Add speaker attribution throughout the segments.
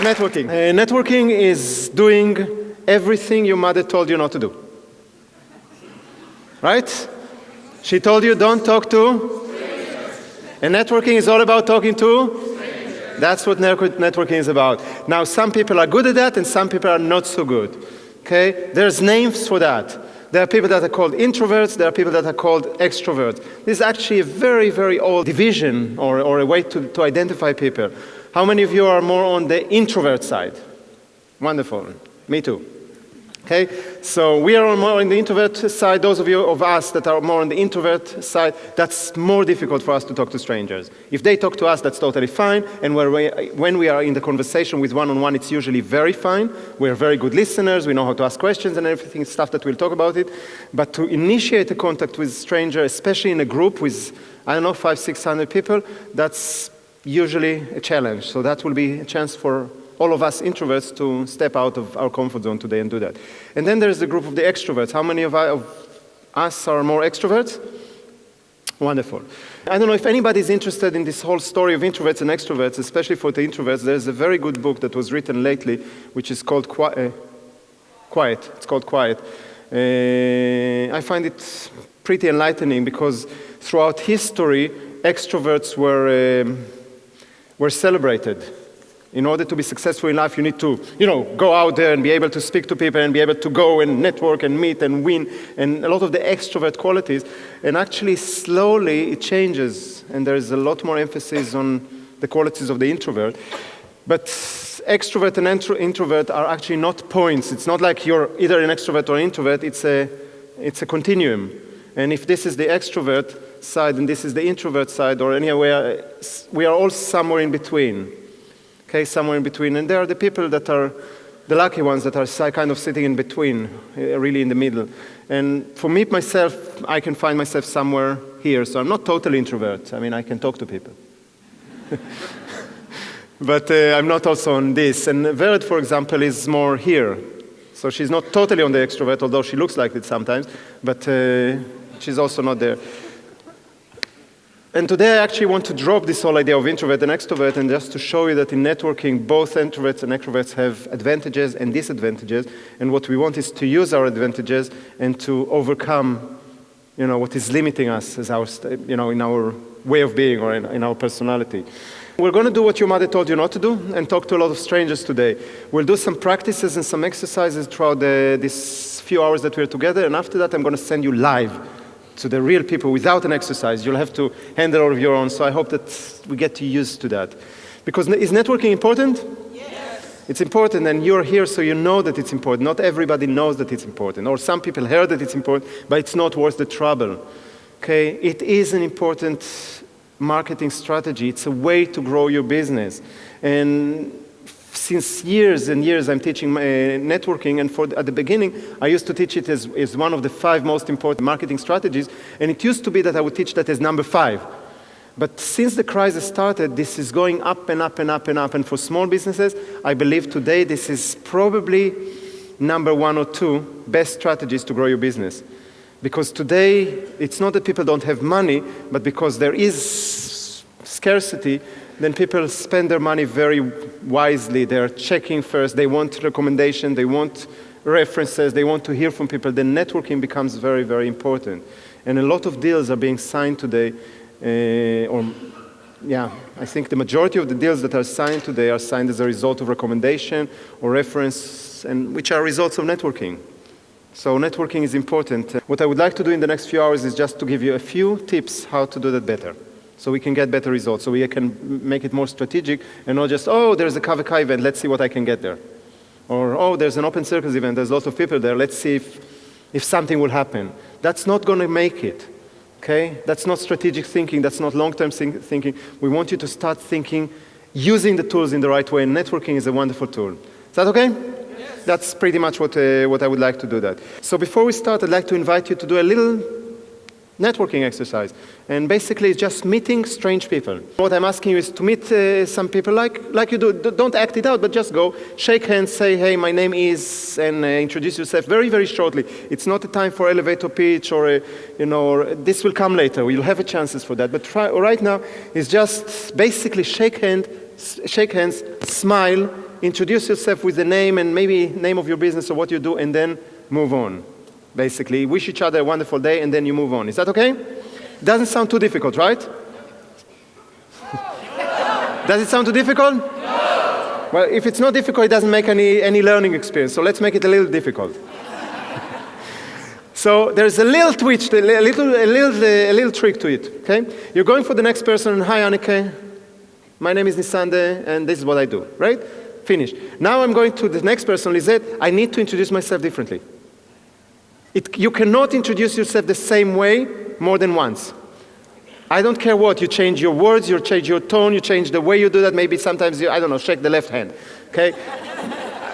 Speaker 1: Networking. Networking is doing everything your mother told you not to do. Right? She told you don't talk to strangers. And networking is all about talking to strangers. That's what networking is about. Now, some people are good at that and some people are not so good. Okay? There's names for that. There are people that are called introverts, there are people that are called extroverts. This is actually a very, very old division or a way to identify people. How many of you are more on the introvert side? Wonderful. Me too. Okay, so we are more on the introvert side. Those of you of us that are more on the introvert side, that's more difficult for us to talk to strangers. If they talk to us, that's totally fine. And when we are in the conversation with one-on-one, it's usually very fine. We're very good listeners. We know how to ask questions and everything, stuff that we'll talk about it. But to initiate a contact with a stranger, especially in a group with, 500-600 people, that's usually a challenge. So that will be a chance for all of us introverts to step out of our comfort zone today and do that. And then there's the group of the extroverts. How many of us are more extroverts? Wonderful. I don't know if anybody's interested in this whole story of introverts and extroverts, especially for the introverts. There's a very good book that was written lately, which is called Quiet. It's called Quiet. I find it pretty enlightening because throughout history, extroverts were celebrated. In order to be successful in life, you need to, go out there and be able to speak to people and be able to go and network and meet and win and a lot of the extrovert qualities. And actually, slowly, it changes. And there's a lot more emphasis on the qualities of the introvert. But extrovert and introvert are actually not points. It's not like you're either an extrovert or an introvert. It's a continuum. And if this is the extrovert side and this is the introvert side or anywhere, we are all somewhere in between. Okay, somewhere in between. And there are the people that are the lucky ones that are kind of sitting in between, really in the middle. And for me, myself, I can find myself somewhere here. So I'm not totally introvert. I mean, I can talk to people. But I'm not also on this. And Vered, for example, is more here. So she's not totally on the extrovert, although she looks like it sometimes. But she's also not there. And today I actually want to drop this whole idea of introvert and extrovert and just to show you that in networking, both introverts and extroverts have advantages and disadvantages. And what we want is to use our advantages and to overcome, what is limiting us as our, in our way of being or in our personality. We're going to do what your mother told you not to do and talk to a lot of strangers today. We'll do some practices and some exercises throughout these few hours that we're together. And after that, I'm going to send you live to the real people without an exercise. You'll have to handle all of your own. So I hope that we get used to that. Because is networking important? Yes. It's important, and you're here so you know that it's important. Not everybody knows that it's important. Or some people heard that it's important, but it's not worth the trouble. Okay? It is an important marketing strategy. It's a way to grow your business. And since years and years, I'm teaching networking, and at the beginning, I used to teach it as one of the 5 most important marketing strategies, and it used to be that I would teach that as number 5. But since the crisis started, this is going up and up and up and up, and for small businesses, I believe today this is probably number 1 or 2 best strategies to grow your business. Because today, it's not that people don't have money, but because there is scarcity, then people spend their money very wisely. They're checking first. They want recommendation. They want references. They want to hear from people. Then networking becomes very, very important. And a lot of deals are being signed today. I think the majority of the deals that are signed today are signed as a result of recommendation or reference, and which are results of networking. So networking is important. What I would like to do in the next few hours is just to give you a few tips how to do that better. So we can get better results, so we can make it more strategic and not just, there's a KVK event, let's see what I can get there. Or, there's an Open Circles event, there's lots of people there, let's see if something will happen. That's not going to make it, okay? That's not strategic thinking, that's not long-term thinking. We want you to start thinking, using the tools in the right way, and networking is a wonderful tool. Is that okay? Yes. That's pretty much what I would like to do that. So before we start, I'd like to invite you to do a little networking exercise. And basically, it's just meeting strange people. What I'm asking you is to meet some people like you do. Don't act it out, but just go, shake hands, say, hey, my name is, and introduce yourself very, very shortly. It's not a time for elevator pitch or this will come later. You'll have chances for that. But right now, it's just basically shake hands, smile, introduce yourself with the name and maybe name of your business or what you do, and then move on. Basically, wish each other a wonderful day, and then you move on. Is that okay? Doesn't sound too difficult, right? Does it sound too difficult? No. Well, if it's not difficult, it doesn't make any learning experience. So let's make it a little difficult. So there's a little twitch, a little trick to it. Okay? You're going for the next person. Hi, Anneke. My name is Nisande, and this is what I do. Right? Finish. Now I'm going to the next person, Lisette. I need to introduce myself differently. You cannot introduce yourself the same way more than once. I don't care what. You change your words, you change your tone, you change the way you do that. Maybe sometimes you, I don't know, shake the left hand. Okay?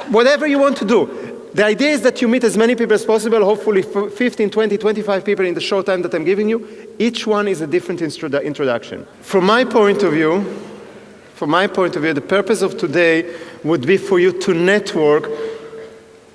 Speaker 1: Whatever you want to do. The idea is that you meet as many people as possible, hopefully 15, 20, 25 people in the short time that I'm giving you. Each one is a different introduction. From my point of view, the purpose of today would be for you to network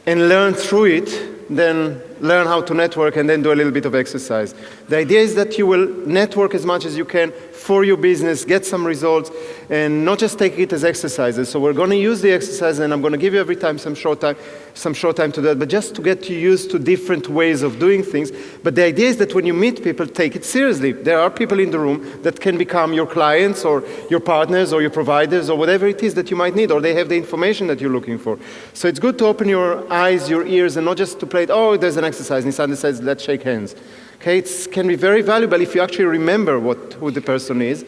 Speaker 1: and learn through it, then learn how to network and then do a little bit of exercise. The idea is that you will network as much as you can for your business, get some results, and not just take it as exercises. So we're going to use the exercise, and I'm going to give you every time some short time to do that, but just to get you used to different ways of doing things. But the idea is that when you meet people, take it seriously. There are people in the room that can become your clients or your partners or your providers or whatever it is that you might need, or they have the information that you're looking for. So it's good to open your eyes, your ears, and not just to play it, oh, there's an exercise. Nisande says, let's shake hands. Okay, it can be very valuable if you actually remember who the person is.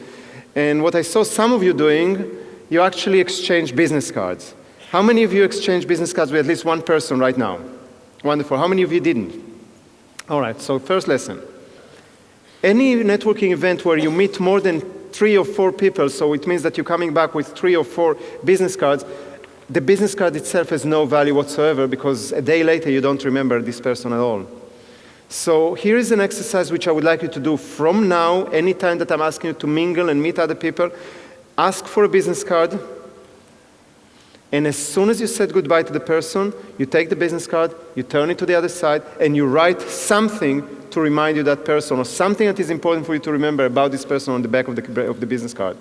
Speaker 1: And what I saw some of you doing, you actually exchange business cards. How many of you exchange business cards with at least one person right now? Wonderful. How many of you didn't? All right, so first lesson. Any networking event where you meet more than 3 or 4 people, so it means that you're coming back with 3 or 4 business cards, the business card itself has no value whatsoever because a day later you don't remember this person at all. So here is an exercise which I would like you to do from now, anytime that I'm asking you to mingle and meet other people. Ask for a business card, and as soon as you said goodbye to the person, you take the business card, you turn it to the other side, and you write something to remind you that person, or something that is important for you to remember about this person on the back of the business card.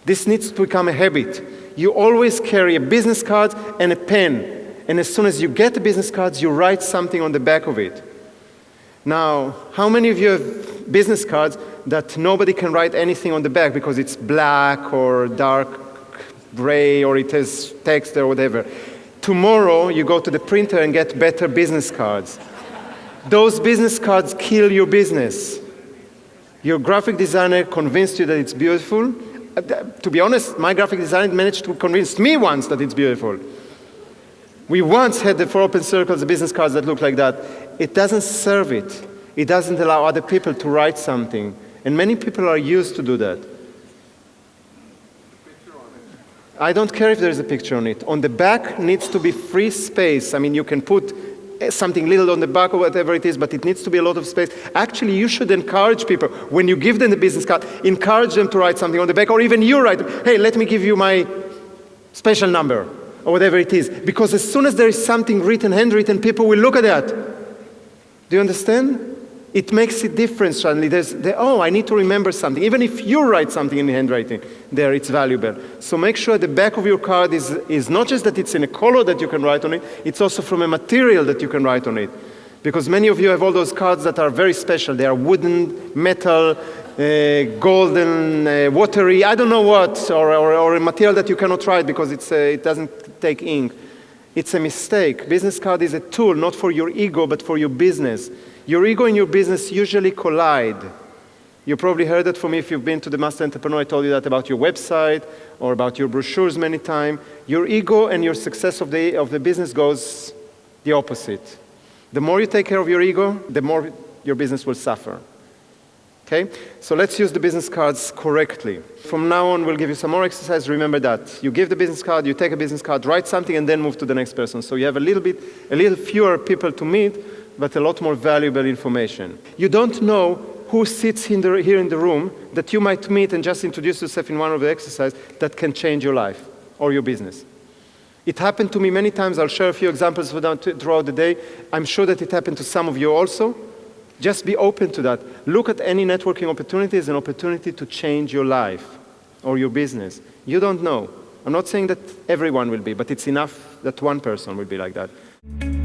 Speaker 1: This needs to become a habit. You always carry a business card and a pen, and as soon as you get the business cards, you write something on the back of it. Now, how many of you have business cards that nobody can write anything on the back because it's black or dark gray or it has text or whatever? Tomorrow, you go to the printer and get better business cards. Those business cards kill your business. Your graphic designer convinced you that it's beautiful. To be honest, my graphic designer managed to convince me once that it's beautiful. We once had the 4 open circles, the business cards that look like that. It doesn't serve it. It doesn't allow other people to write something. And many people are used to do that. I don't care if there's a picture on it. On the back needs to be free space. I mean, you can put something little on the back or whatever it is, but it needs to be a lot of space. Actually, you should encourage people. When you give them the business card, encourage them to write something on the back, or even you write, hey, let me give you my special number, or whatever it is. Because as soon as there is something written, handwritten, people will look at that. Do you understand? It makes a difference suddenly. Oh, I need to remember something. Even if you write something in handwriting there, it's valuable. So make sure the back of your card is not just that it's in a color that you can write on it, it's also from a material that you can write on it. Because many of you have all those cards that are very special. They are wooden, metal, golden, watery, I don't know what, or a material that you cannot write because it doesn't take ink. It's a mistake. Business card is a tool not for your ego, but for your business. Your ego and your business usually collide. You probably heard that from me if you've been to the Master Entrepreneur. I told you that about your website or about your brochures many times. Your ego and your success of the business goes the opposite. The more you take care of your ego, the more your business will suffer. Okay? So let's use the business cards correctly. From now on, we'll give you some more exercise. Remember that. You give the business card, you take a business card, write something, and then move to the next person. So you have a little fewer people to meet, but a lot more valuable information. You don't know who sits here in the room that you might meet and just introduce yourself in one of the exercises that can change your life or your business. It happened to me many times. I'll share a few examples throughout the day. I'm sure that it happened to some of you also. Just be open to that. Look at any networking opportunity as an opportunity to change your life or your business. You don't know. I'm not saying that everyone will be, but it's enough that one person will be like that.